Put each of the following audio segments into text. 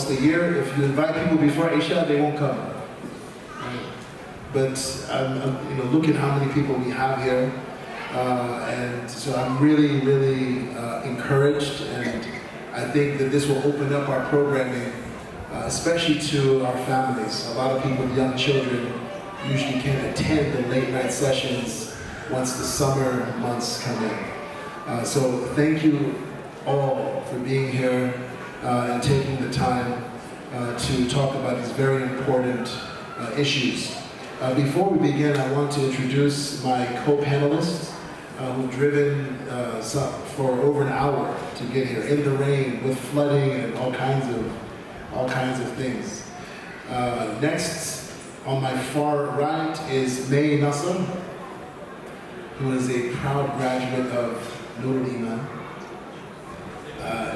almost a year. If you invite people before Isha, they won't come. Right? But I'm looking how many people we have here, and so I'm really, really encouraged, and I think that this will open up our programming, especially to our families. A lot of people with young children usually can't attend the late night sessions once the summer months come in. So thank you all for being here and taking the time to talk about these very important issues. Before we begin, I want to introduce my co-panelists who've driven for over an hour to get here in the rain with flooding and all kinds of things. Next, on my far right is May Nasser, who is a proud graduate of Nurul Iman.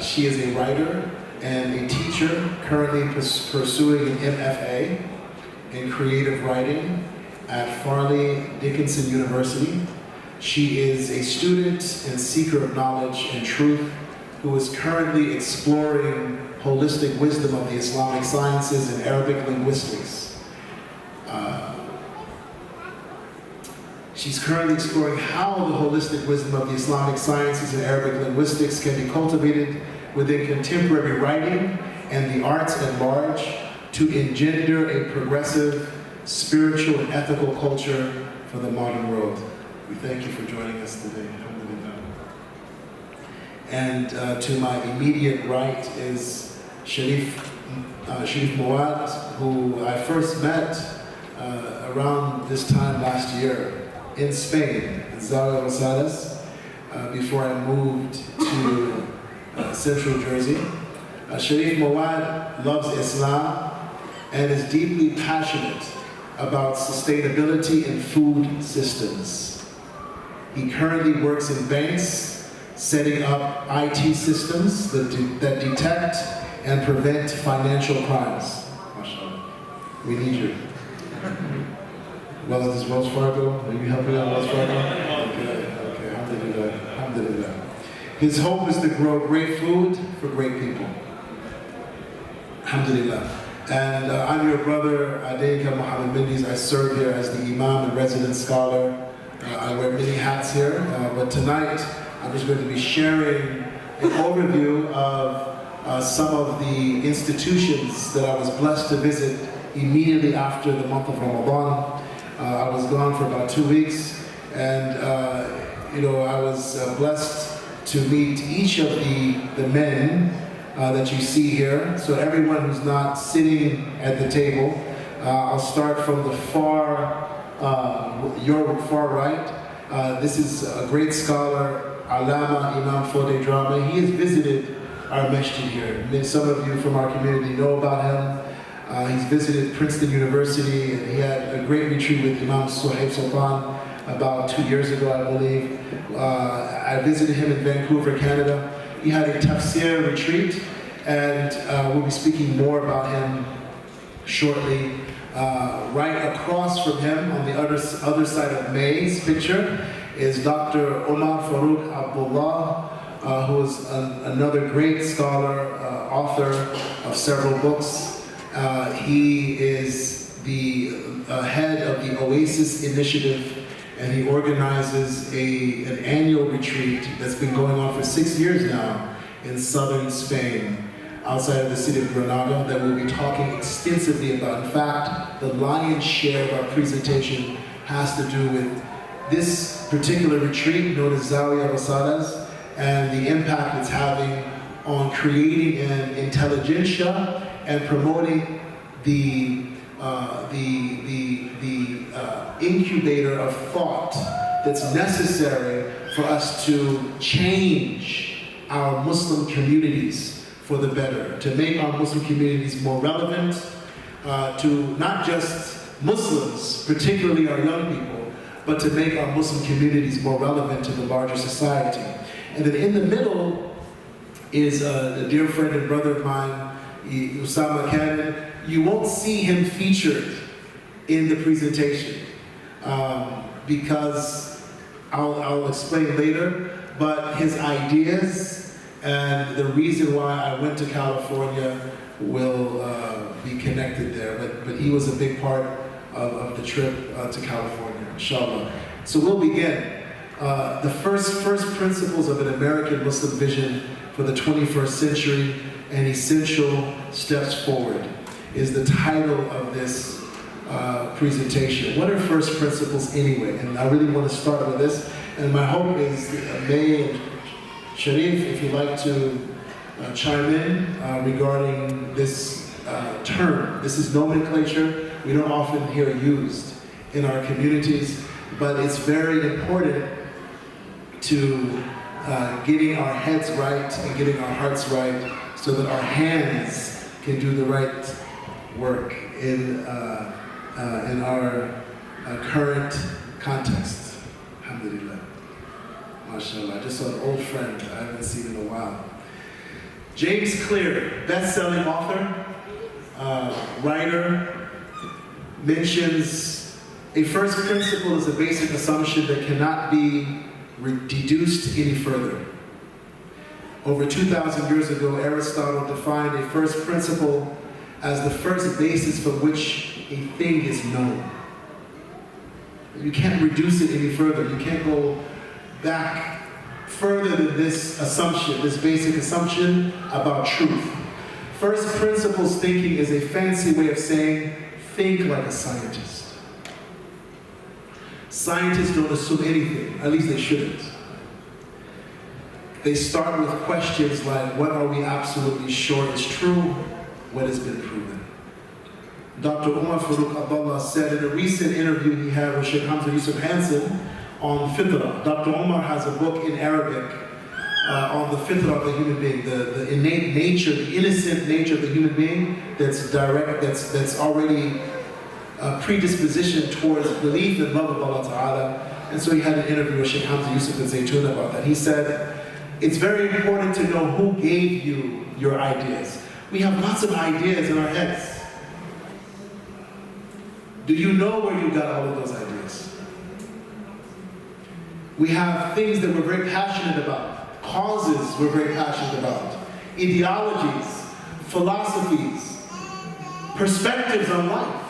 She is a writer and a teacher currently pursuing an MFA in creative writing at Farley Dickinson University. She is a student and seeker of knowledge and truth who is currently exploring holistic wisdom of the Islamic sciences and Arabic linguistics. She's currently exploring how the holistic wisdom of the Islamic sciences and Arabic linguistics can be cultivated within contemporary writing and the arts at large to engender a progressive, spiritual, and ethical culture for the modern world. We thank you for joining us today. And to my immediate right is Sharif Mawad, who I first met around this time last year in Spain, in Zawiya Rosales, before I moved to Central Jersey. Sharif Mawad loves Islam and is deeply passionate about sustainability in food systems. He currently works in banks, setting up IT systems that detect and prevent financial crimes. MashaAllah. We need you. Well, is this Wells Fargo? Are you helping out Wells Fargo? Okay, alhamdulillah. His hope is to grow great food for great people. Alhamdulillah. And I'm your brother, Imam Mendes. I serve here as the Imam and resident scholar. I wear many hats here, but tonight I'm just going to be sharing an overview of some of the institutions that I was blessed to visit immediately after the month of Ramadan. I was gone for about 2 weeks, and I was blessed to meet each of the men that you see here. So everyone who's not sitting at the table, I'll start from the your far right. This is a great scholar, Allama Imam Fode Drama. He has visited our masjid here. Some of you from our community know about him. He's visited Princeton University, and he had a great retreat with Imam Suhaib Sultan about 2 years ago, I believe. I visited him in Vancouver, Canada. He had a tafsir retreat, and we'll be speaking more about him shortly. Right across from him, on the other side of May's picture, is Dr. Omar Farouk Abdullah, who is another great scholar, author of several books. He is the head of the Oasis Initiative, and he organizes an annual retreat that's been going on for 6 years now in southern Spain, outside of the city of Granada, that we'll be talking extensively about. In fact, the lion's share of our presentation has to do with this particular retreat known as Zawiya Rosales and the impact it's having on creating an intelligentsia and promoting the incubator of thought that's necessary for us to change our Muslim communities for the better, to make our Muslim communities more relevant to not just Muslims, particularly our young people, but to make our Muslim communities more relevant to the larger society. And then in the middle is a dear friend and brother of mine, Usama Cannon. You won't see him featured in the presentation because I'll explain later, but his ideas and the reason why I went to California will be connected there. But he was a big part of the trip to California, inshallah. So we'll begin. The first principles of an American Muslim vision for the 21st century and essential steps forward is the title of this presentation. What are first principles anyway? And I really want to start with this. And my hope is May and Sharif, if you'd like to chime in regarding this term. This is nomenclature we don't often hear used in our communities, but it's very important to getting our heads right and getting our hearts right so that our hands can do the right work in our current context. Alhamdulillah. MashaAllah. I just saw an old friend I haven't seen in a while. James Clear, best-selling author, writer, mentions a first principle is a basic assumption that cannot be deduced any further. Over 2,000 years ago, Aristotle defined a first principle as the first basis for which a thing is known. You can't reduce it any further. You can't go back further than this assumption, this basic assumption about truth. First principles thinking is a fancy way of saying, think like a scientist. Scientists don't assume anything, at least they shouldn't. They start with questions like, what are we absolutely sure is true? What has been proven? Dr. Umar Farooq Abdullah said in a recent interview he had with Sheikh Hamza Yusuf Hansen on Fitra. Dr. Umar has a book in Arabic on the Fitra of the human being, the innate nature, the innocent nature of the human being that's direct, that's already predisposition towards belief and love of Allah Ta'ala. And so he had an interview with Sheikh Hamza Yusuf and Zaytun about that. He said, it's very important to know who gave you your ideas. We have lots of ideas in our heads. Do you know where you got all of those ideas? We have things that we're very passionate about, causes we're very passionate about, ideologies, philosophies, perspectives on life.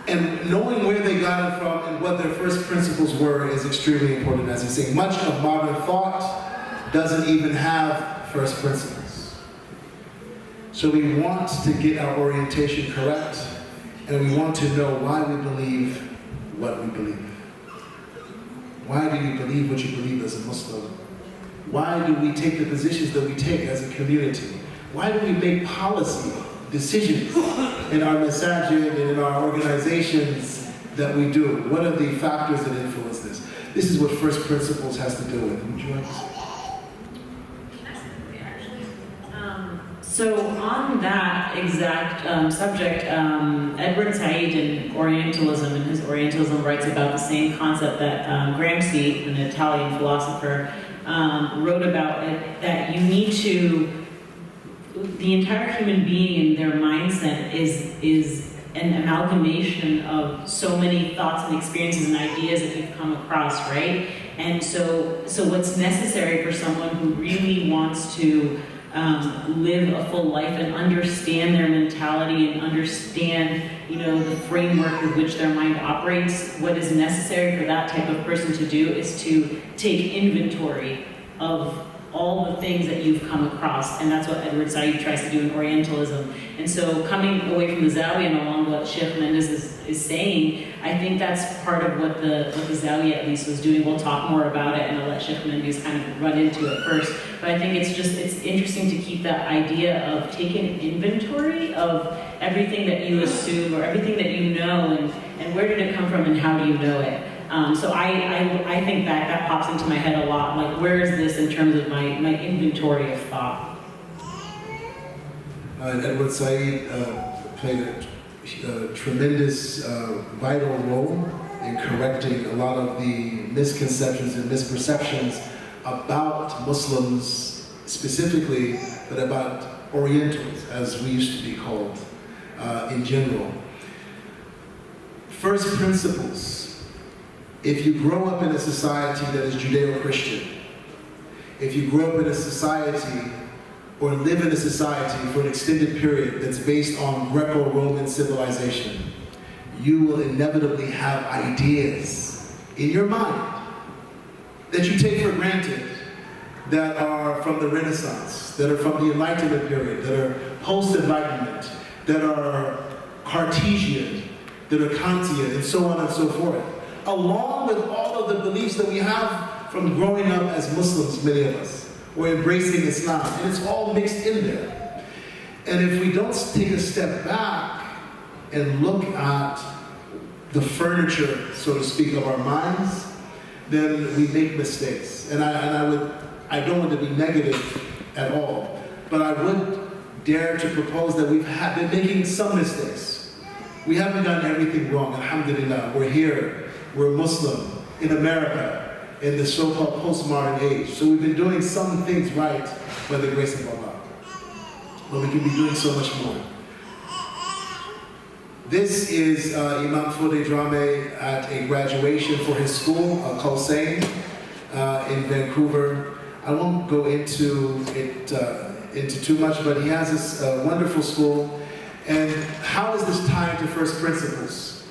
And knowing where they got it from and what their first principles were is extremely important. As he's saying, much of modern thought doesn't even have first principles. So we want to get our orientation correct, and we want to know why we believe what we believe. Why do you believe what you believe as a Muslim? Why do we take the positions that we take as a community? Why do we make policy decisions in our masajid and in our organizations that we do? What are the factors that influence this? This is what first principles has to do with. Would you like to say? So on that exact subject, Edward Said in Orientalism, in his Orientalism, writes about the same concept that Gramsci, an Italian philosopher, wrote about it, that you need to, the entire human being and their mindset is an amalgamation of so many thoughts and experiences and ideas that you've come across, right? And so what's necessary for someone who really wants to live a full life and understand their mentality and understand, the framework with which their mind operates, what is necessary for that type of person to do is to take inventory of all the things that you've come across, and that's what Edward Said tries to do in Orientalism. And so coming away from the Zawiya and along what Sheikh Mendes is saying, I think that's part of what the Zawiya at least was doing. We'll talk more about it, and I'll let Sheikh Mendes kind of run into it first. But I think it's interesting to keep that idea of taking inventory of everything that you assume or everything that you know, and where did it come from and how do you know it. So I think that pops into my head a lot. Like, where is this in terms of my inventory of thought? Edward Said played a tremendous, vital role in correcting a lot of the misconceptions and misperceptions about Muslims specifically, but about Orientals, as we used to be called in general. First principles. If you grow up in a society that is Judeo-Christian, if you grow up in a society or live in a society for an extended period that's based on Greco-Roman civilization, you will inevitably have ideas in your mind that you take for granted that are from the Renaissance, that are from the Enlightenment period, that are post-Enlightenment, that are Cartesian, that are Kantian, and so on and so forth, along with all of the beliefs that we have from growing up as Muslims, many of us, or embracing Islam, and it's all mixed in there. And if we don't take a step back and look at the furniture, so to speak, of our minds, then we make mistakes. And I don't want to be negative at all, but I would dare to propose that we've been making some mistakes. We haven't done everything wrong, alhamdulillah. We're here, we're Muslim, in America, in the so-called postmodern age. So we've been doing some things right by the grace of Allah. But we can be doing so much more. This is Imam Fode Drame at a graduation for his school, Kausain, in Vancouver. I won't go into it into too much, but he has this wonderful school. And how is this tied to first principles?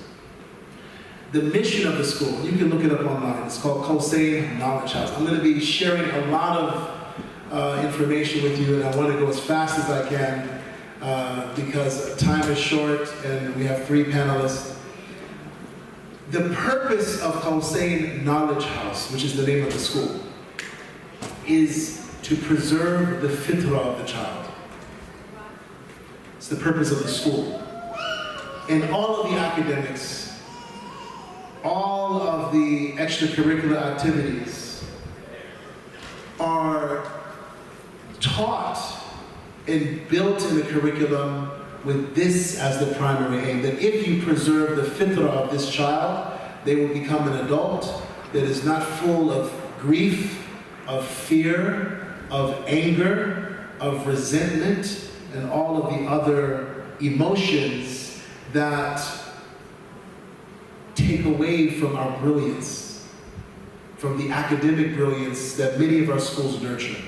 The mission of the school, you can look it up online, it's called Kausain Knowledge House. I'm going to be sharing a lot of information with you, and I want to go as fast as I can because time is short and we have 3 panelists. The purpose of Kausain Knowledge House, which is the name of the school, is to preserve the fitrah of the child. It's the purpose of the school. And all of the academics, all of the extracurricular activities are taught and built in the curriculum with this as the primary aim, that if you preserve the fitrah of this child, they will become an adult that is not full of grief, of fear, of anger, of resentment, and all of the other emotions that take away from our brilliance, from the academic brilliance that many of our schools nurture.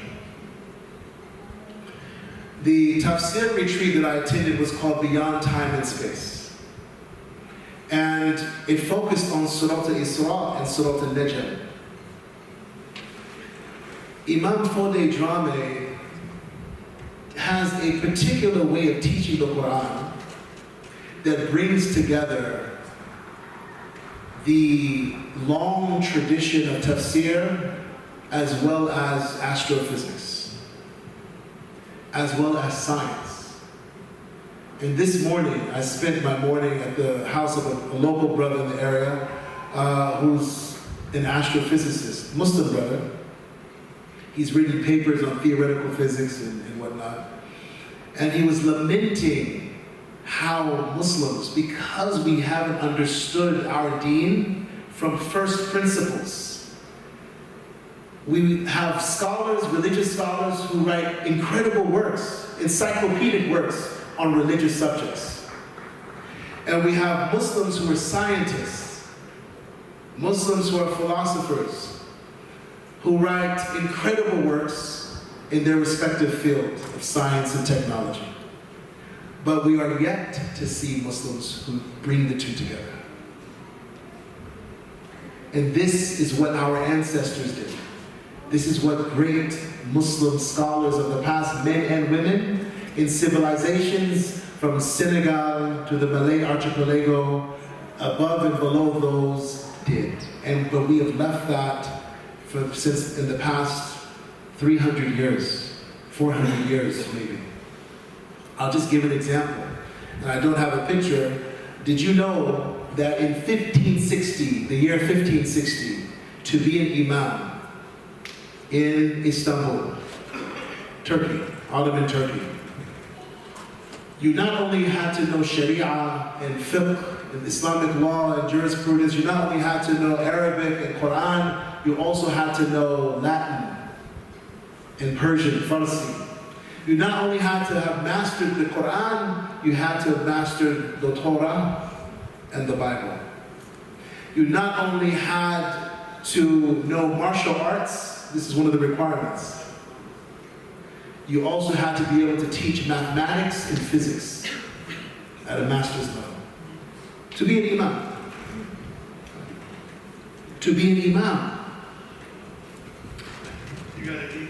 The tafsir retreat that I attended was called Beyond Time and Space. And it focused on Surah Al-Isra and Surah Al-Najm. Imam Fode Drame has a particular way of teaching the Quran that brings together the long tradition of tafsir as well as astrophysics, as well as science. And this morning, I spent my morning at the house of a local brother in the area who's an astrophysicist, Muslim brother. He's reading papers on theoretical physics and whatnot. And he was lamenting how Muslims, because we haven't understood our deen from first principles, we have scholars, religious scholars, who write incredible works, encyclopedic works on religious subjects. And we have Muslims who are scientists, Muslims who are philosophers, who write incredible works in their respective field of science and technology. But we are yet to see Muslims who bring the two together. And this is what our ancestors did. This is what great Muslim scholars of the past, men and women, in civilizations from Senegal to the Malay archipelago, above and below those, did. But we have left that since in the past 300 years, 400 years maybe. I'll just give an example, and I don't have a picture. Did you know that in 1560, the year 1560, to be an imam in Istanbul, Turkey, Ottoman Turkey, you not only had to know Sharia and fiqh and Islamic law and jurisprudence, you not only had to know Arabic and Quran, you also had to know Latin and Persian, Farsi. You not only had to have mastered the Quran, you had to have mastered the Torah and the Bible. You not only had to know martial arts, this is one of the requirements. You also had to be able to teach mathematics and physics at a master's level. To be an imam. To be an imam. You gotta eat.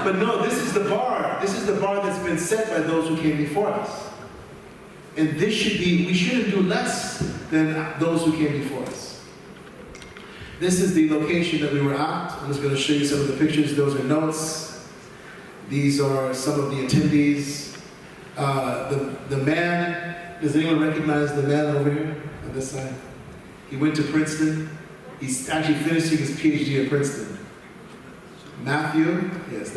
But no, this is the bar. This is the bar that's been set by those who came before us. And this should be, we shouldn't do less than those who came before us. This is the location that we were at. I'm just going to show you some of the pictures. Those are notes. These are some of the attendees. The man, does anyone recognize the man over here on this side? He went to Princeton. He's actually finishing his PhD at Princeton. Matthew, yes,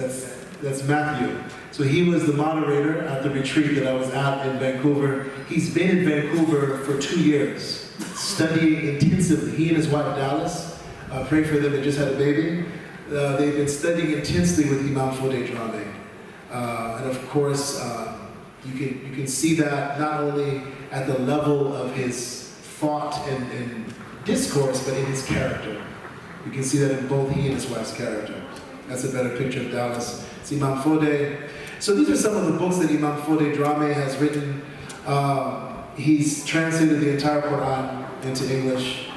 that's Matthew. So he was the moderator at the retreat that I was at in Vancouver. He's been in Vancouver for 2 years, studying intensively. He and his wife Dallas, pray for them, they just had a baby. They've been studying intensely with Imam Mendes. And of course, you can see that not only at the level of his thought and discourse, but in his character. You can see that in both he and his wife's character. That's a better picture of Dallas. It's Imam Mendes. So these are some of the books that Imam Mendes has written. He's translated the entire Quran into English.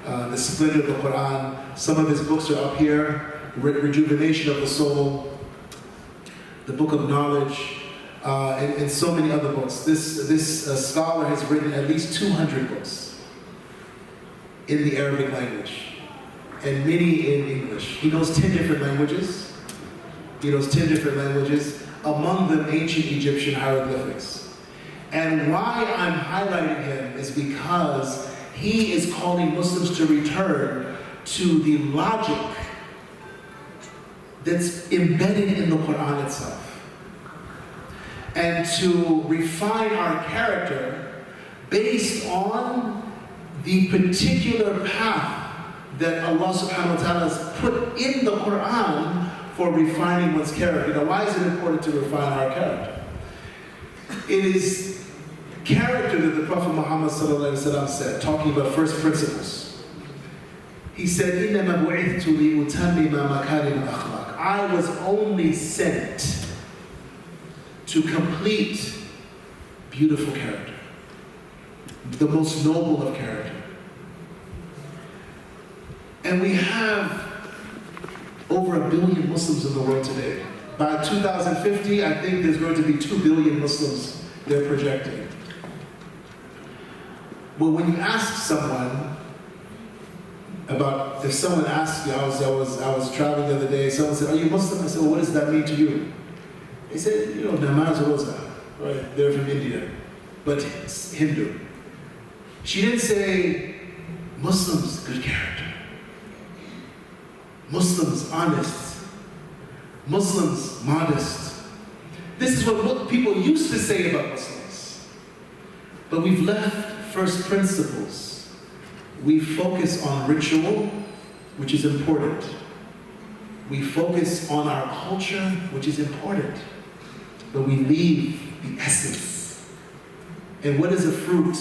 The splendor of the Quran. Some of his books are up here. Rejuvenation of the Soul. The Book of Knowledge. And so many other books. This scholar has written at least 200 books in the Arabic language. And many in English. He knows 10 different languages. Among them ancient Egyptian hieroglyphics. And why I'm highlighting him is because he is calling Muslims to return to the logic that's embedded in the Quran itself. And to refine our character based on the particular path that Allah subhanahu wa ta'ala has put in the Quran for refining one's character. Now, why is it important to refine our character? It is character that the Prophet Muhammad sallallahu alaihi wasallam said, talking about first principles. He said, إِنَّمَا بُعِثْتُ لِأُتَمِّمَ مَكَارِمَ الْأَخْلَاقِ. I was only sent to complete beautiful character, the most noble of character. And we have over 1 billion Muslims in the world today. By 2050, I think there's going to be 2 billion Muslims they're projecting. Well, when you ask someone about, if someone asks you, I was traveling the other day, someone said, "Are you Muslim?" I said, "Well, what does that mean to you?" They said, namaz roza, right? They're from India, but Hindu. She didn't say, Muslims, good character. Muslims, honest. Muslims, modest. This is what people used to say about Muslims. But we've left first principles. We focus on ritual, which is important. We focus on our culture, which is important. But we leave the essence. And what is a fruit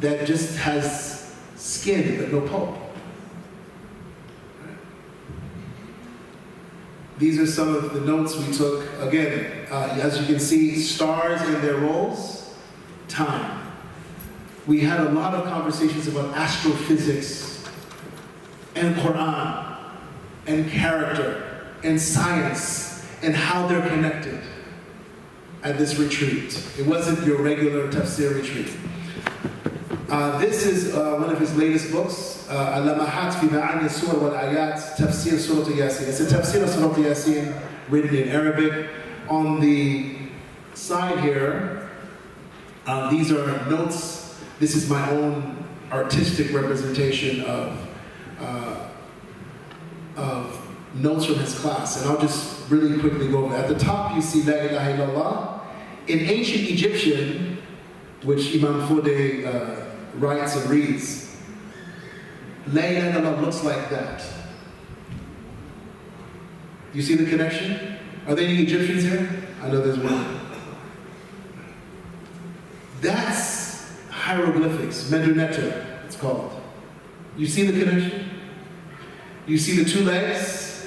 that just has skin but no pulp? These are some of the notes we took. Again, as you can see, stars and their roles, time. We had a lot of conversations about astrophysics and Quran and character and science and how they're connected at this retreat. It wasn't your regular tafsir retreat. This is one of his latest books, Al-Lamahat fi Ma'ani Surah wal Ayat, Tafsir Surah Yasin. It's a tafsir of Surah Yasin written in Arabic. On the side here, these are notes. This is my own artistic representation of notes from his class. And I'll just really quickly go over. At the top you see La ilaha illallah. In ancient Egyptian, which Imam Mendes writes and reads, La ilaha illallah looks like that. You see the connection? Are there any Egyptians here? I know there's one. That's hieroglyphics, Medunetter, it's called. You see the connection? You see the two legs,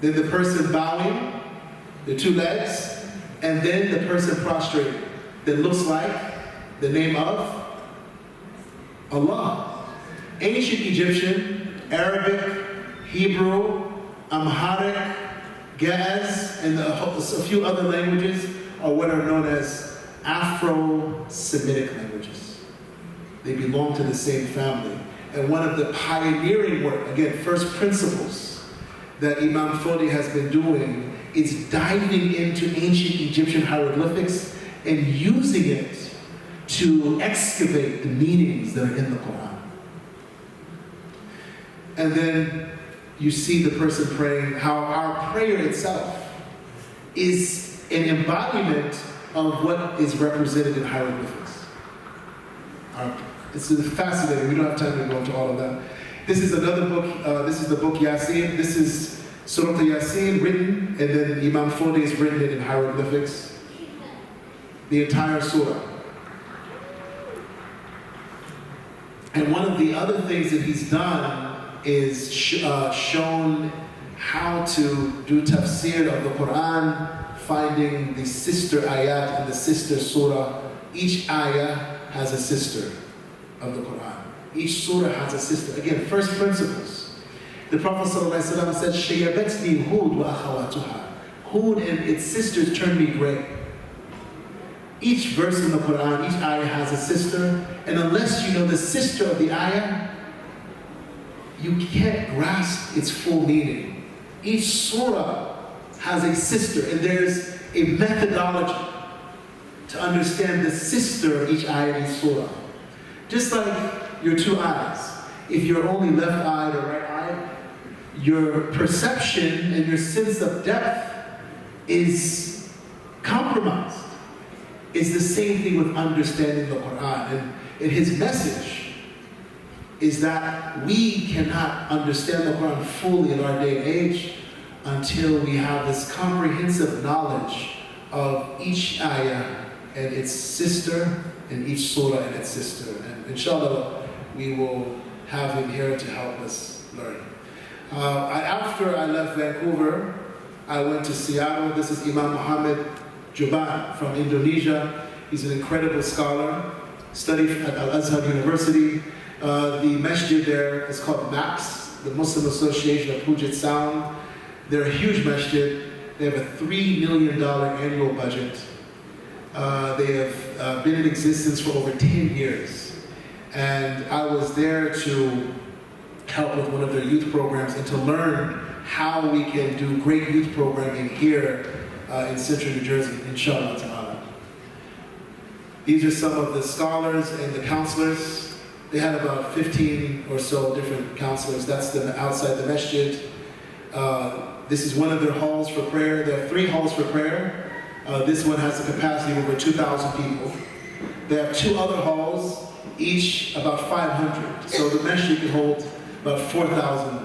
then the person bowing, the two legs, and then the person prostrated that looks like the name of Allah. Ancient Egyptian, Arabic, Hebrew, Amharic, Ge'ez, and a few other languages are what are known as Afro-Semitic languages. They belong to the same family. And one of the pioneering work, again, first principles that Imam Fodi has been doing is diving into ancient Egyptian hieroglyphics and using it to excavate the meanings that are in the Quran. And then you see the person praying, how our prayer itself is an embodiment of what is represented in hieroglyphics. It's fascinating. We don't have time to go into all of that. This is another book. This is the book Yasin. This is Surah Yasin written, and then Imam Fodi has written it in hieroglyphics. The entire surah. And one of the other things that he's done is shown how to do tafsir of the Quran, finding the sister ayat and the sister surah. Each ayah has a sister of the Quran. Each surah has a sister. Again, first principles. The Prophet ﷺ said, "Shayabatni Hud wa akhawatuha." Hud and its sisters turned me gray. Each verse in the Quran, each ayah has a sister, and unless you know the sister of the ayah, you can't grasp its full meaning. Each surah has a sister, and there's a methodology to understand the sister of each ayah in each surah. Just like your two eyes. If you're only left-eyed or right-eyed, your perception and your sense of depth is compromised. It's the same thing with understanding the Quran. And his message is that we cannot understand the Quran fully in our day and age until we have this comprehensive knowledge of each ayah and its sister, and each surah and its sister. And inshallah, we will have him here to help us learn. After I left Vancouver, I went to Seattle. This is Imam Muhammad Juban from Indonesia. He's an incredible scholar, studied at Al-Azhar University. The masjid there is called MAPS, the Muslim Association of Puget Sound. They're a huge masjid. They have a $3 million annual budget. They have been in existence for over 10 years. And I was there to help with one of their youth programs and to learn how we can do great youth programming here in central New Jersey, inshallah ta'ala. These are some of the scholars and the counselors. They had about 15 or so different counselors. That's outside the masjid. This is one of their halls for prayer. There are 3 halls for prayer. This one has a capacity of over 2,000 people. They have 2 other halls, each about 500. So the masjid can hold about 4,000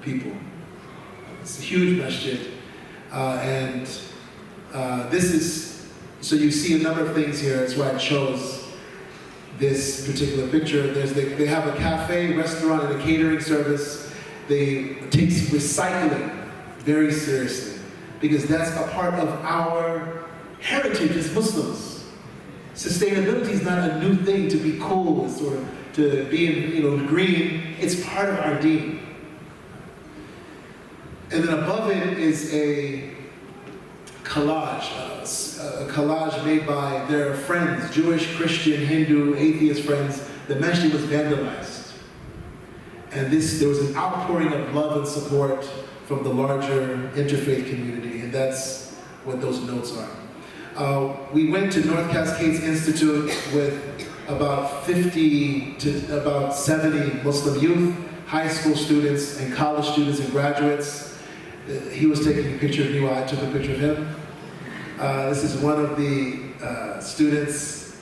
people. It's a huge masjid. This is, so you see a number of things here. That's why I chose this particular picture. They have a cafe, restaurant, and a catering service. They take recycling very seriously, because that's a part of our heritage as Muslims. Sustainability is not a new thing to be cool or to be green. It's part of our deen. And then above it is a collage made by their friends, Jewish, Christian, Hindu, atheist friends. The masjid was vandalized. And there was an outpouring of love and support from the larger interfaith community, and that's what those notes are. We went to North Cascades Institute with about 50 to about 70 Muslim youth, high school students, and college students and graduates. He was taking a picture of me while I took a picture of him. This is one of the students.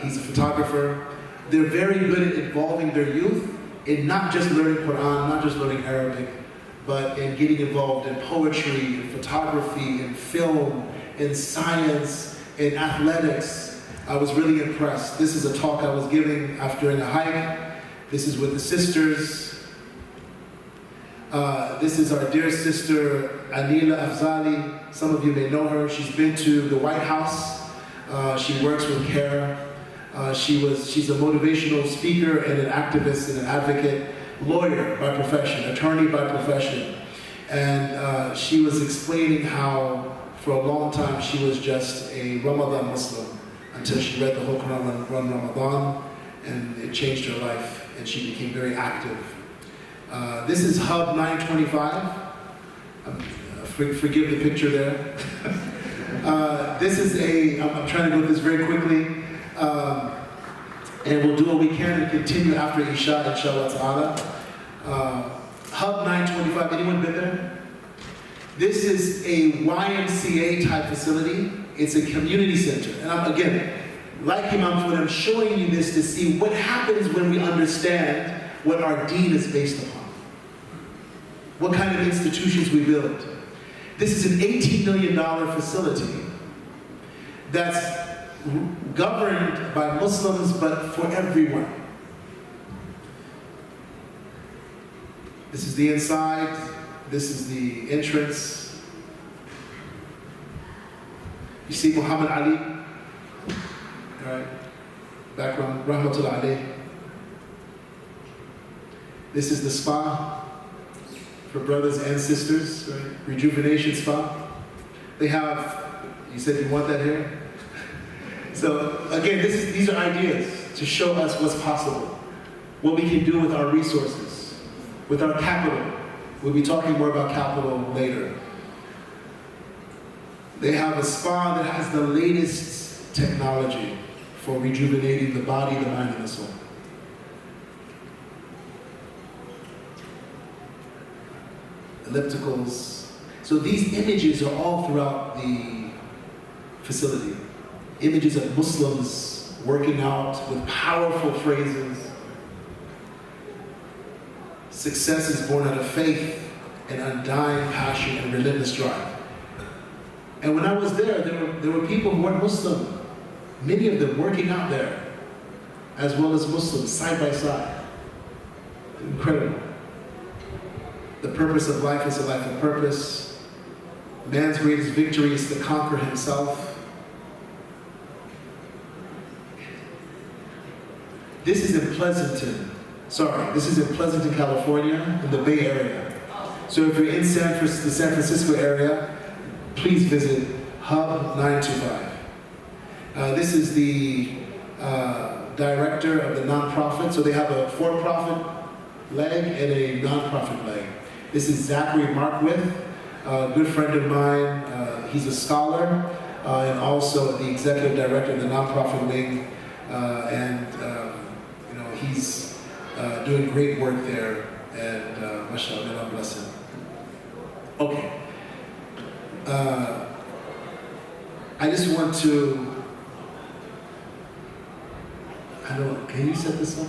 He's a photographer. They're very good at involving their youth in not just learning Quran, not just learning Arabic, but in getting involved in poetry, in photography, in film, in science, in athletics. I was really impressed. This is a talk I was giving after a hike. This is with the sisters. This is our dear sister, Anila Afzali. Some of you may know her. She's been to the White House. She works with CARE. She's a motivational speaker and an activist and an advocate, lawyer by profession, attorney by profession. And she was explaining how for a long time she was just a Ramadan Muslim until she read the whole Quran on Ramadan, and it changed her life and she became very active. This is Hub 925. Forgive the picture there. This is I'm trying to go through this very quickly. And we'll do what we can to continue after Isha, inshallah ta'ala. Hub 925, anyone been there? This is a YMCA type facility. It's a community center. And I'm, again, like Imam Mendes, I'm showing you this to see what happens when we understand what our deen is based upon. What kind of institutions we build. This is an $18 million facility that's governed by Muslims, but for everyone. This is the inside. This is the entrance. You see Muhammad Ali, all right, background, Rahmatullah alayh. This is the spa for brothers and sisters, right? Rejuvenation spa. They have, you said you want that here? So again, these are ideas to show us what's possible, what we can do with our resources, with our capital. We'll be talking more about capital later. They have a spa that has the latest technology for rejuvenating the body, the mind, and the soul. Ellipticals. So these images are all throughout the facility. Images of Muslims working out with powerful phrases. Success is born out of faith and undying passion and relentless drive. And when I was there were people who weren't Muslim, many of them working out there, as well as Muslims, side by side. Incredible. The purpose of life is a life of purpose. Man's greatest victory is to conquer himself. This is in Pleasanton, California, in the Bay Area. So if you're in the San Francisco area, please visit Hub 925. This is the director of the nonprofit. So they have a for-profit leg and a nonprofit leg. This is Zachary Markwith, a good friend of mine. He's a scholar and also the executive director of the nonprofit wing. He's doing great work there, and mashallah, Allah bless him. Okay. I just want to, can you set this up?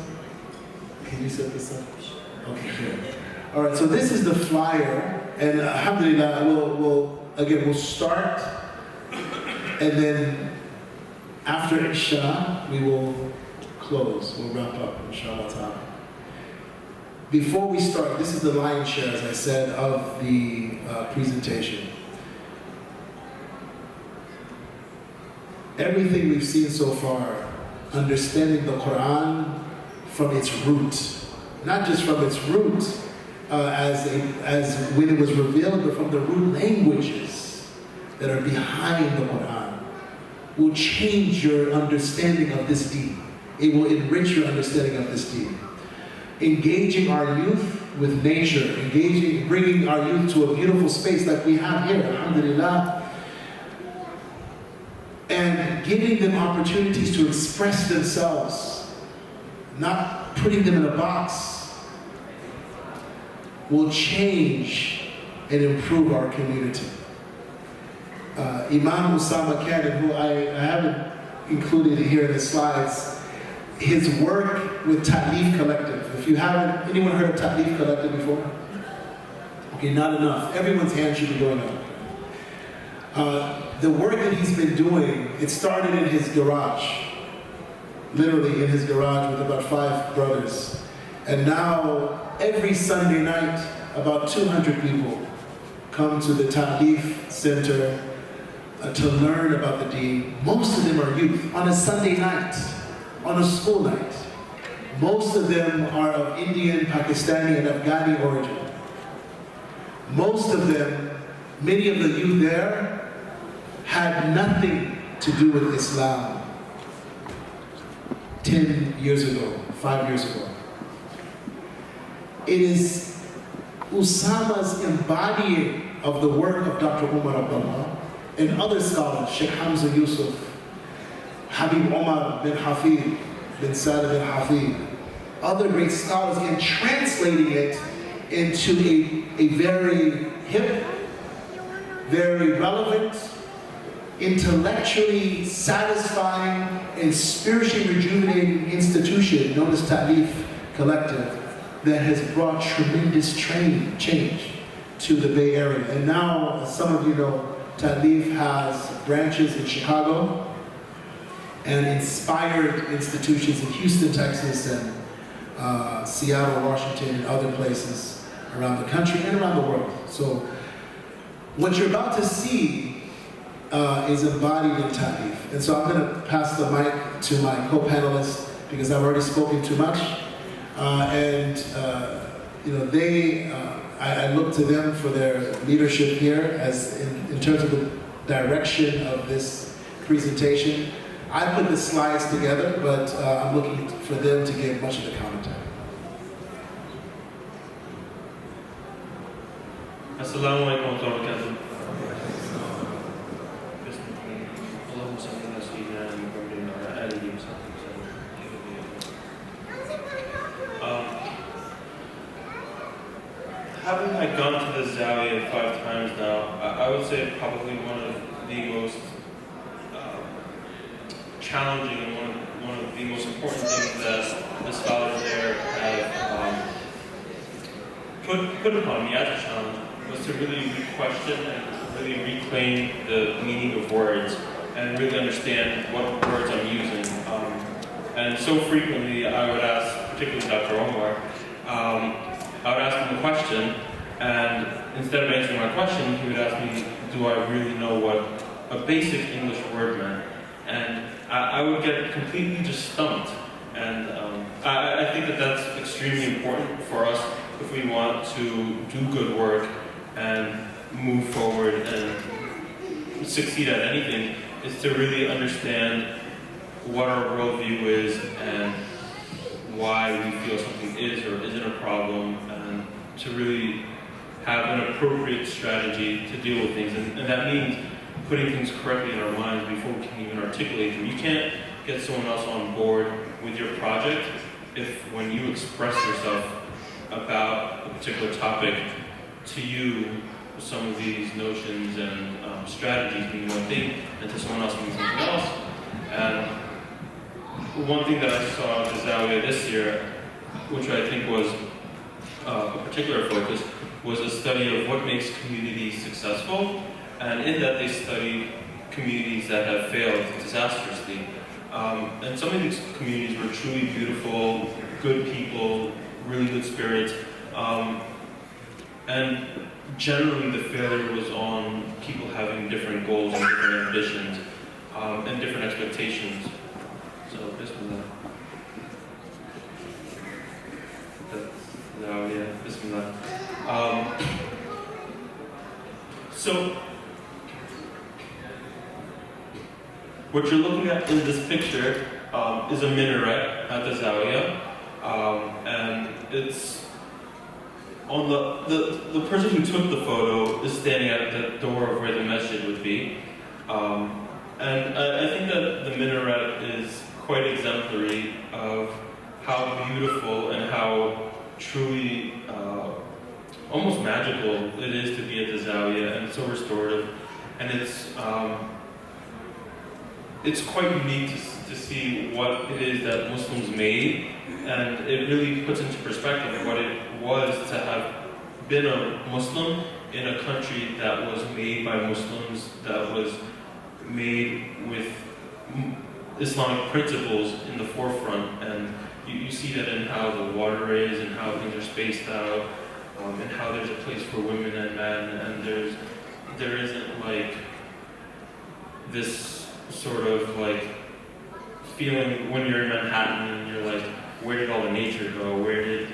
Okay, sure. All right, so this is the flyer, and alhamdulillah, we'll start, and then after Isha, we will close, we'll wrap up, inshallah ta'ala. Before we start, this is the lion's share, as I said, of the presentation. Everything we've seen so far, understanding the Quran from its root, not just from its root as when it was revealed, but from the root languages that are behind the Quran, will change your understanding of this deen. It will enrich your understanding of this deen. Engaging our youth with nature, bringing our youth to a beautiful space like we have here, alhamdulillah, and giving them opportunities to express themselves, not putting them in a box, will change and improve our community. Imam Usama Khan, who I haven't included here in the slides, his work with Ta'leef Collective. If you haven't, anyone heard of Ta'leef Collective before? Okay, not enough. Everyone's hand should be going up. The work that he's been doing, it started in his garage. Literally in his garage with about 5 brothers. And now, every Sunday night, about 200 people come to the Ta'leef Center to learn about the Deen. Most of them are youth, on a Sunday night, on a school night. Most of them are of Indian, Pakistani, and Afghani origin. Most of them, many of the youth there, had nothing to do with Islam 10 years ago, 5 years ago. It is Usama's embodying of the work of Dr. Umar Abdullah and other scholars, Sheikh Hamza Yusuf, Habib Omar bin Hafid, bin Saad bin Hafid, other great scholars, in translating it into a very hip, very relevant, intellectually satisfying, and spiritually rejuvenating institution known as Ta'leef Collective that has brought tremendous change to the Bay Area. And now, as some of you know, Ta'leef has branches in Chicago and inspired institutions in Houston, Texas, and Seattle, Washington, and other places around the country and around the world. So what you're about to see is embodied in Ta'leef. And so I'm going to pass the mic to my co-panelists because I've already spoken too much. I look to them for their leadership here as in terms of the direction of this presentation. I put the slides together, but I'm looking for them to give much of the commentary. Assalamu alaikum wa rahmatullahi. Having I gone to the Zawiya 5 times now, I would say probably one of the most challenging and one of the most important things that the scholars there have put upon me as a challenge was to really question and really reclaim the meaning of words and really understand what words I'm using. And so frequently I would ask, particularly Dr. Omar, I would ask him a question, and instead of answering my question, he would ask me, do I really know what a basic English word meant? And I would get completely just stumped. And I think that that's extremely important for us if we want to do good work and move forward and succeed at anything, is to really understand what our worldview is and why we feel something is or isn't a problem, and to really have an appropriate strategy to deal with things. And that means putting things correctly in our minds before we can even articulate them. You can't get someone else on board with your project if when you express yourself about a particular topic, to you some of these notions and strategies mean one thing, and to someone else means something else. And one thing that I saw at the Zawiya this year, which I think was a particular focus, was a study of what makes communities successful. And in that they studied communities that have failed disastrously. And some of these communities were truly beautiful, good people, really good spirits. And generally the failure was on people having different goals and different ambitions and different expectations. So bismillah. Bismillah. So what you're looking at in this picture is a minaret at the Zawiya, and it's on the person who took the photo is standing at the door of where the masjid would be, and I think that the minaret is quite exemplary of how beautiful and how truly almost magical it is to be at the Zawiya, and so restorative, and it's quite unique to see what it is that Muslims made, and it really puts into perspective what it was to have been a Muslim in a country that was made by Muslims, that was made with Islamic principles in the forefront. And you see that in how the water is and how things are spaced out, and how there's a place for women and men, and there isn't like this sort of like feeling when you're in Manhattan and you're like, where did all the nature go? Where did,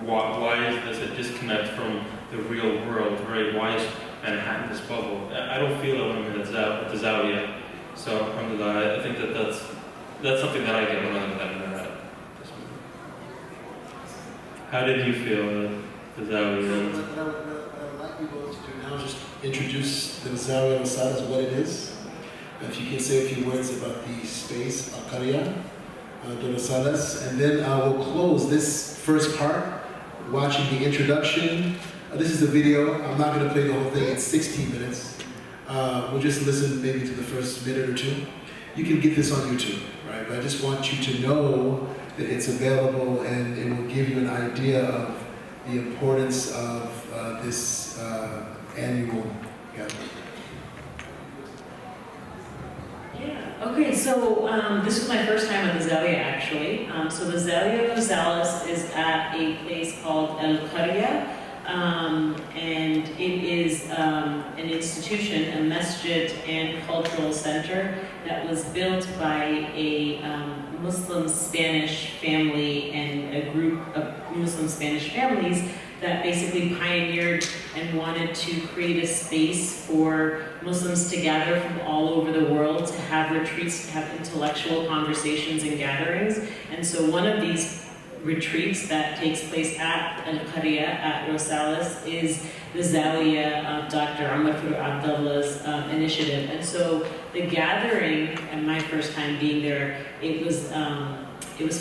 why is this a disconnect from the real world, right? Why is Manhattan this bubble? I don't feel it when I'm at the Zawiya. So, alhamdulillah, I think that's something that I get when I'm at. How did you feel at the Zawiya? What I would like you both to do now is just introduce the Zawiya Al-Salas, what it is. If you can say a few words about the space, Al-Qarya, Salas, and then we'll close this first part, watching the introduction. This is the video. I'm not going to play the whole thing. It's 16 minutes. We'll just listen maybe to the first minute or two. You can get this on YouTube, right? But I just want you to know that it's available and it will give you an idea of the importance of this annual gathering. Okay, so this was my first time at the Zawiya actually. So the Zawiya of Salas is at a place called Al-Qarya, and it is an institution, a masjid and cultural center that was built by a Muslim Spanish family and a group of Muslim Spanish families that basically pioneered and wanted to create a space for Muslims to gather from all over the world, to have retreats, to have intellectual conversations and gatherings. And so one of these retreats that takes place at Al-Qarya, at Rosales, is the Zawiya of Dr. Umar Farooq Abdullah's initiative. And so the gathering, and my first time being there, it was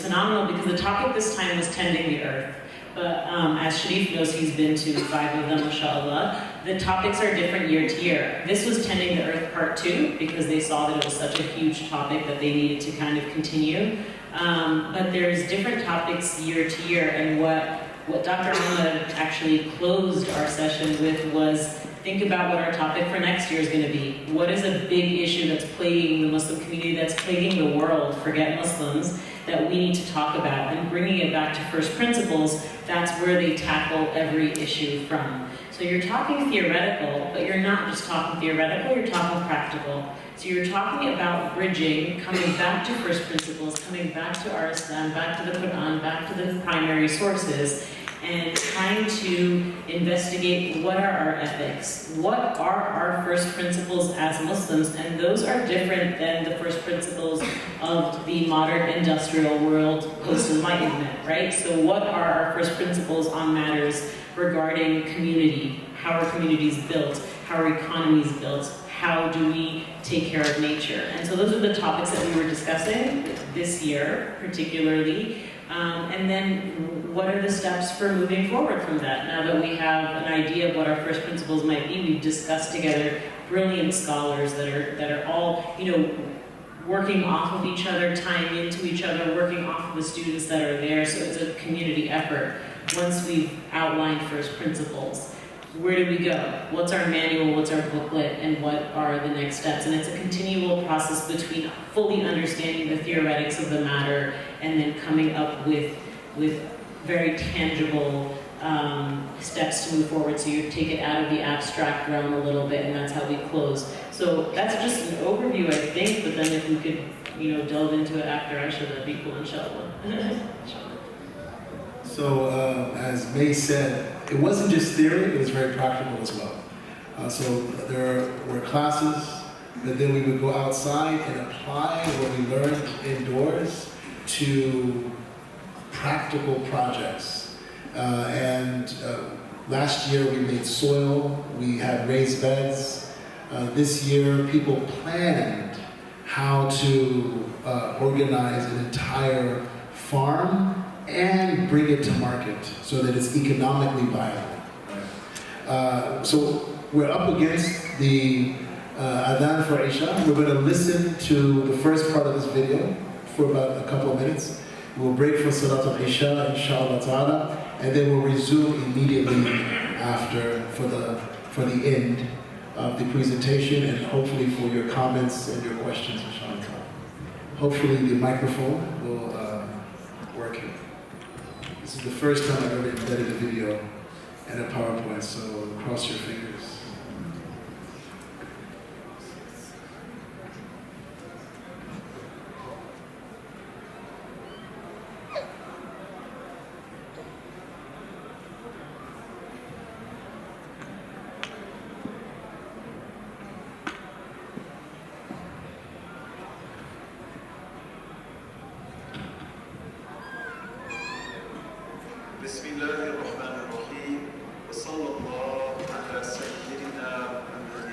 phenomenal because the topic this time was tending the earth. But as Sharif knows, he's been to 5 of them, mashallah. The topics are different year to year. This was Tending the Earth Part 2 because they saw that it was such a huge topic that they needed to kind of continue. But there's different topics year to year, and what Dr. Ahmed actually closed our session with was, think about what our topic for next year is going to be. What is a big issue that's plaguing the Muslim community, that's plaguing the world, forget Muslims, that we need to talk about, and bringing it back to first principles. That's where they tackle every issue from. So you're talking theoretical, but you're not just talking theoretical, you're talking practical. So you're talking about bridging, coming back to first principles, coming back to our Islam, back to the Quran, back to the primary sources, and trying to investigate what are our ethics, what are our first principles as Muslims, and those are different than the first principles of the modern industrial world post-enlightenment, right? So what are our first principles on matters regarding community, how are communities built, how are economies built, how do we take care of nature? And so those are the topics that we were discussing this year, particularly. And then what are the steps for moving forward from that? Now that we have an idea of what our first principles might be, we've discussed together brilliant scholars that are all, working off of each other, tying into each other, working off of the students that are there. So it's a community effort. Once we've outlined first principles, where do we go? What's our manual, what's our booklet, and what are the next steps? And it's a continual process between fully understanding the theoretics of the matter and then coming up with very tangible steps to move forward. So you take it out of the abstract realm a little bit, and that's how we close. So that's just an overview, I think, but then if we could, delve into it after Aisha, that'd be cool, inshallah. So, as May said, it wasn't just theory, it was very practical as well. So there were classes, but then we would go outside and apply what we learned indoors to practical projects. Last year we made soil, we had raised beds. This year people planned how to organize an entire farm and bring it to market so that it's economically viable. Right? So we're up against the Adhan for Isha. We're going to listen to the first part of this video for about a couple of minutes. We'll break for Salat al-Isha, inshallah ta'ala, and then we'll resume immediately after for the end of the presentation and hopefully for your comments and your questions, inshallah ta'ala. Hopefully the microphone will work here. This is the first time I've ever embedded a video and a PowerPoint, so cross your fingers. بسم الله الرحمن الرحيم وصلى الله على سيدنا محمد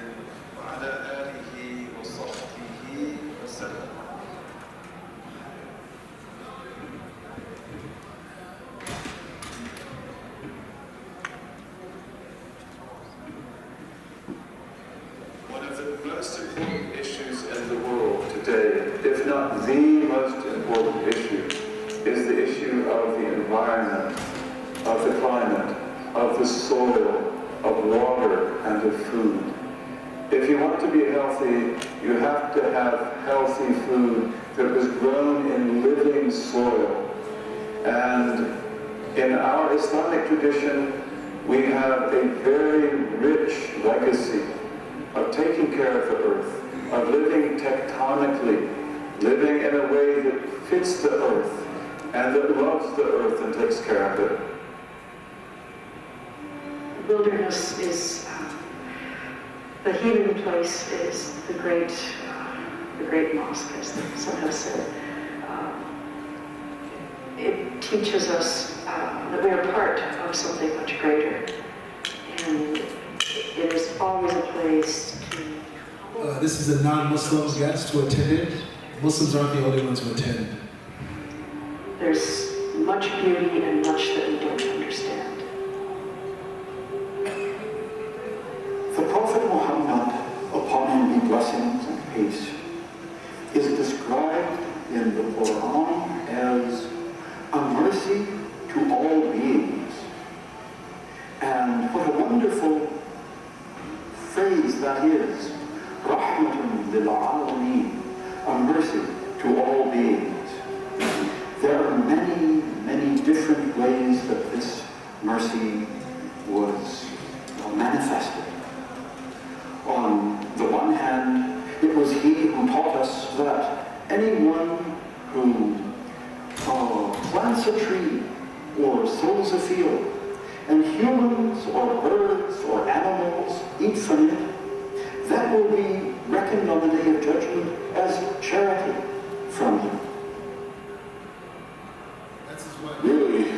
وعلى آله وصحبه وسلم. One of the most important issues in the world today, if not the most important issue, is the issue of the environment, of the climate, of the soil, of water, and of food. If you want to be healthy, you have to have healthy food that was grown in living soil. And in our Islamic tradition, we have a very rich legacy of taking care of the earth, of living tectonically, living in a way that fits the earth, and that loves the earth and takes care of it. Wilderness is the healing place. Is the great mosque, as some have said. It teaches us that we are part of something much greater, and it is always a place to. This is a non-Muslim guest who attended. Muslims aren't the only ones who attend. There's much beauty and much that we don't understand. The Prophet Muhammad, upon him be blessings and peace, is described in the Quran as a mercy to all beings. And what a wonderful phrase that is. Rahmatun lil alameen, a mercy to all beings. There are many, many different ways that this mercy was manifested. On the one hand, it was he who taught us that anyone who plants a tree or sows a field, and humans or birds or animals eat from it, that will be reckoned on the day of judgment as charity from him. Really,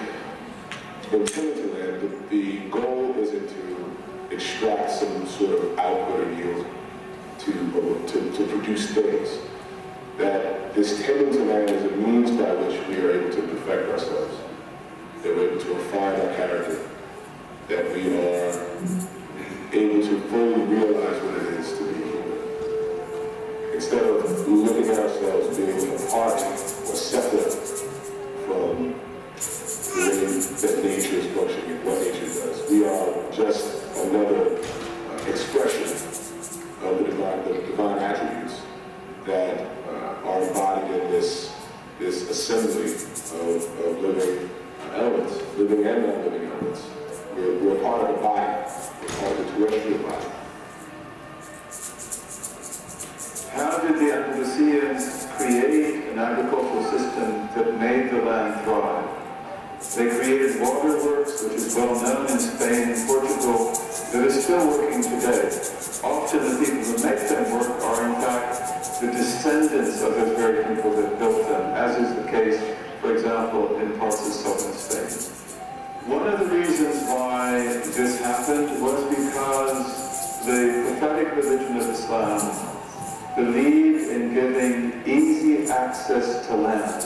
in tillage land, the goal isn't to extract some sort of output or yield to produce things. That this tending to land is a means by which we are able to perfect ourselves, that we're able to refine our character, that we are able to fully realize what it is to be human. Instead of looking at ourselves being apart or separate from the way that nature is functioning and what nature does. We are just another expression of the divine attributes that are embodied in this assembly of living elements, living and non-living elements. We're a part of the body, we're part of the terrestrial body. How did the Andalusians create an agricultural system that made the land thrive? They created waterworks, which is well known in Spain and Portugal, that is still working today. Often the people who make them work are in fact the descendants of those very people that built them, as is the case, for example, in parts of southern Spain. One of the reasons why this happened was because the prophetic religion of Islam believed in giving easy access to land.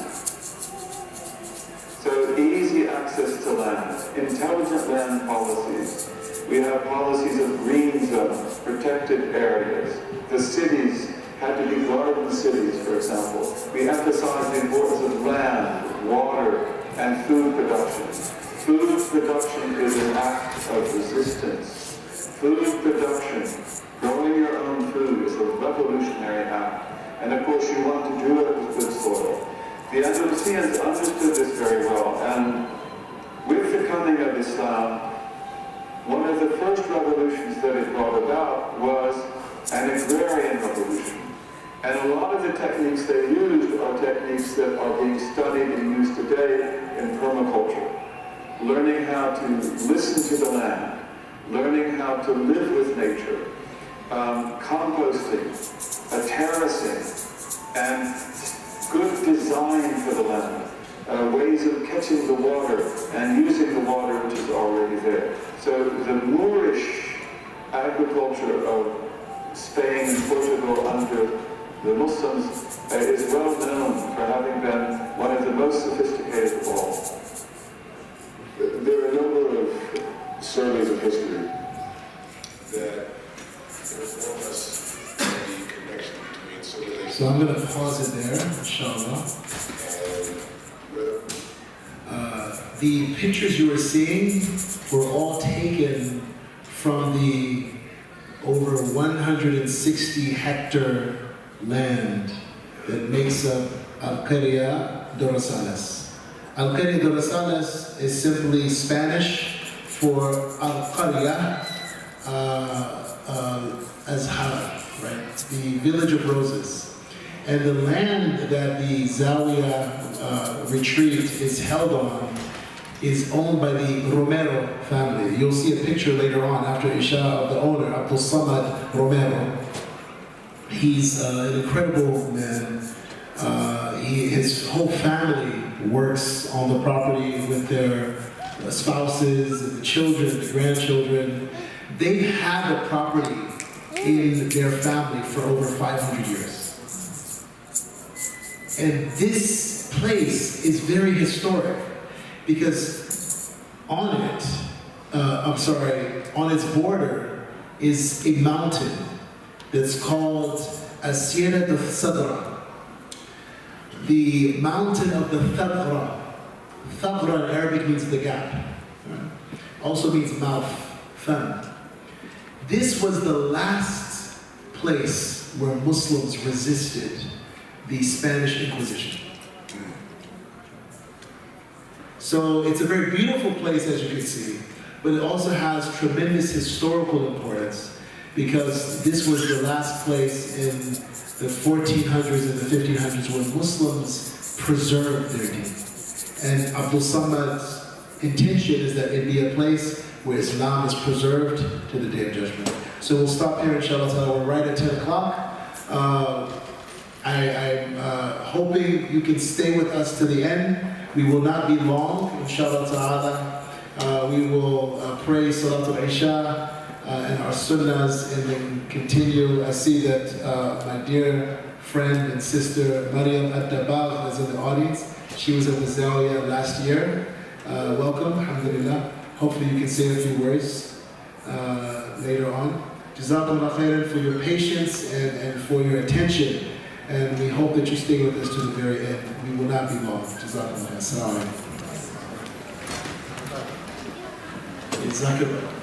So easy access to land, intelligent land policies. We have policies of green zones, protected areas. The cities had to be garden cities, for example. We emphasize the importance of land, water, and food production. Food production is an act of resistance. Food production, growing your own food, is a revolutionary act. And of course you want to do it with good soil. The Andalusians understood this very well, and with the coming of Islam, One of the first revolutions that it brought about was an agrarian revolution. And a lot of the techniques they used are techniques that are being studied and used today in permaculture. Learning how to listen to the land, learning how to live with nature, composting, terracing, and good design for the land, ways of catching the water and using the water which is already there. So the Moorish agriculture of Spain and Portugal under the Muslims is well known for having been one of the most sophisticated of all. There are a number of surveys of history that inform us of the connection between civilization. So I'm going to pause it there, inshallah. The pictures you are seeing were all taken from the over 160 hectare land that makes up Alqueria de Rosales. Alqueria de Rosales is simply Spanish for Alqueria as Hara, right? The village of roses. And the land that the Zawiya retreat is held on is owned by the Romero family. You'll see a picture later on after Isha of the owner, Abdul Samad Romero. He's an incredible man. His whole family works on the property with their spouses and the children, the grandchildren. They've had the property in their family for over 500 years. And this place is very historic because on it, on its border is a mountain that's called Sierra de Sadra, the mountain of the Thagra. Thagra in Arabic means the gap, right? Also means mouth, fam. This was the last place where Muslims resisted the Spanish Inquisition. So it's a very beautiful place, as you can see, but it also has tremendous historical importance because this was the last place in the 1400s and the 1500s where Muslims preserved their deen. And Abdul Samad's intention is that it be a place where Islam is preserved to the Day of Judgment. So we'll stop here, inshallah. We're right at 10 o'clock. I'm hoping you can stay with us to the end. We will not be long, inshallah ta'ala. We will pray Salatul Isha and our sunnahs and then continue. I see that my dear friend and sister Maryam Ad-Dabagh is in the audience. She was at the Zawiya last year. Welcome, alhamdulillah. Hopefully you can say a few words later on. Jazakallah khairan for your patience and for your attention. And we hope that you stay with us to the very end. We will not be long. Jazakallah. Assalamu alaikum. Jazakallah.